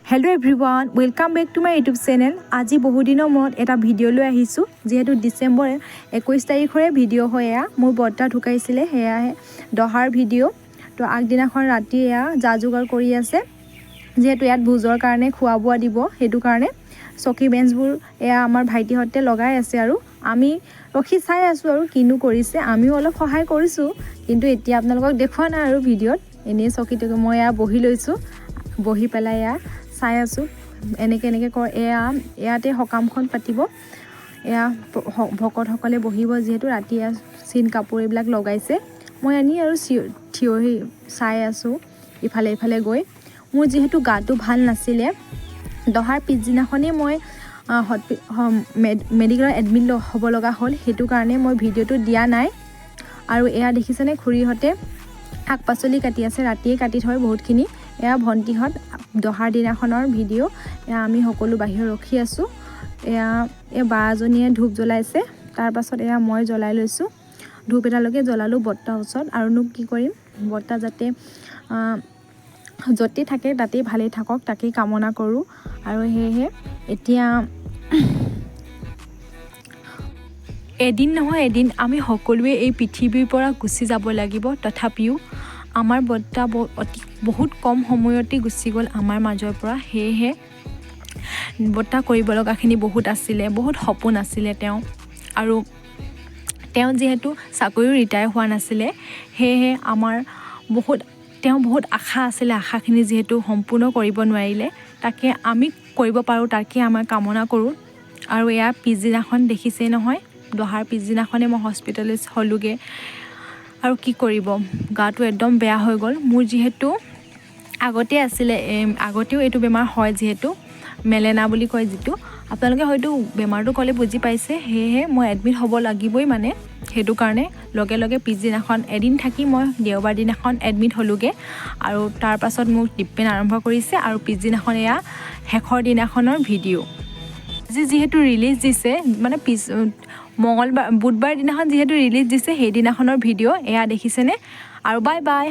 Hello everyone welcome back to my YouTube channel. आज बहुत दिन मूर्त एट भिडिओ लै आहिছোঁ जेहेतु डिसेम्बर 21 तारिखरे भिडिओ है। एया मोर बर्ता ढुकाइছিলে सेयाहे दहार भिडिओ। तो আগদিনাখন राति एया जा जोगार करि आछे जेहेतु यात भोजर कारणे खुआ बुआ দিব हेतु कारणे चकी बेन्चबुर एया आमार भाइटिहते लगाइ आछे आरु आमी रखि चाइ आछो आरु किनु करिছে आमिও अलप सहाय करिছো किन्तु एतिया आपनालोকক देखुवा ना आरु भिडिओत एने चकीटके মই एया बहि लैছো बहि पेলাই एया চাই আছো এনেকে কৰ ইয়াতে সকামখন পাতিব। এয়া ভকতসকলে বহিব যেহেতু ৰাতি চিন কাপোৰ এইবিলাক লগাইছে। মই আনি আৰু থিয় হৈ চাই আছো ইফালে ইফালে গৈ। মোৰ যেহেতু গাটো ভাল নাছিলে দহাৰ পিছদিনাখনেই মই মেডিকেলত এডমিট হ'ব লগা হ'ল সেইটো কাৰণে মই ভিডিঅ'টো দিয়া নাই। আৰু এয়া দেখিছেনে খুৰীহঁতে শাক পাচলি কাটি আছে ৰাতিয়ে কাটি থয় বহুতখিনি। এয়া ভণ্টিহঁত দহাৰ দিনাখনৰ ভিডিঅ' এয়া আমি সকলো বাহিৰত ৰখি আছোঁ। এয়া বাজনীয়ে ধূপ জ্বলাইছে তাৰ পাছত এয়া মই জ্বলাই লৈছোঁ ধূপ এটালৈকে জ্বলালোঁ বৰ্তাৰ ওচৰত। আৰুনো কি কৰিম বৰ্তা যাতে য'তে থাকে তাতেই ভালেই থাকক তাকেই কামনা কৰোঁ। আৰু সেয়েহে এতিয়া এদিন নহয় এদিন আমি সকলোৱে এই পৃথিৱীৰ পৰা গুচি যাব লাগিব। তথাপিও আমাৰ বৰ্তা বহুত কম সময়তে গুচি গ'ল আমাৰ মাজৰ পৰা। সেয়েহে বৰ্তা কৰিব লগাখিনি বহুত আছিলে, বহুত সপোন আছিলে আৰু তেওঁ যিহেতু চাকৰিও ৰিটায়াৰ হোৱা নাছিলে সেয়েহে আমাৰ বহুত আশা আছিলে। আশাখিনি যিহেতু সম্পূৰ্ণ কৰিব নোৱাৰিলে তাকে আমি কৰিব পাৰোঁ তাকে আমাৰ কামনা কৰোঁ। আৰু এয়া পিছদিনাখন দেখিছেই নহয় দহাৰ পিছদিনাখনে মই হস্পিটেললৈ হ'লোগৈ। আৰু কি কৰিব গাটো একদম বেয়া হৈ গ'ল। মোৰ যিহেতু আগতেও এইটো বেমাৰ হয় যিহেতু মেলেনা বুলি কয় যিটো আপোনালোকে হয়তো বেমাৰটো ক'লে বুজি পাইছে। সেয়েহে মই এডমিট হ'ব লাগিবই মানে সেইটো কাৰণে লগে পিছদিনাখন এদিন থাকি মই দেওবাৰ দিনাখন এডমিট হ'লোগৈ। আৰু তাৰ পাছত মোক ট্ৰিটমেণ্ট আৰম্ভ কৰিছে আৰু পিছদিনাখন এয়া শেষৰ দিনাখনৰ ভিডিঅ'। আজি যিহেতু ৰিলিজ দিছে মানে বুধবাৰ দিনাখন যিহেতু ৰিলিজ দিছে সেইদিনাখনৰ ভিডিঅ' এয়া দেখিছেনে। আৰু বাই বাই।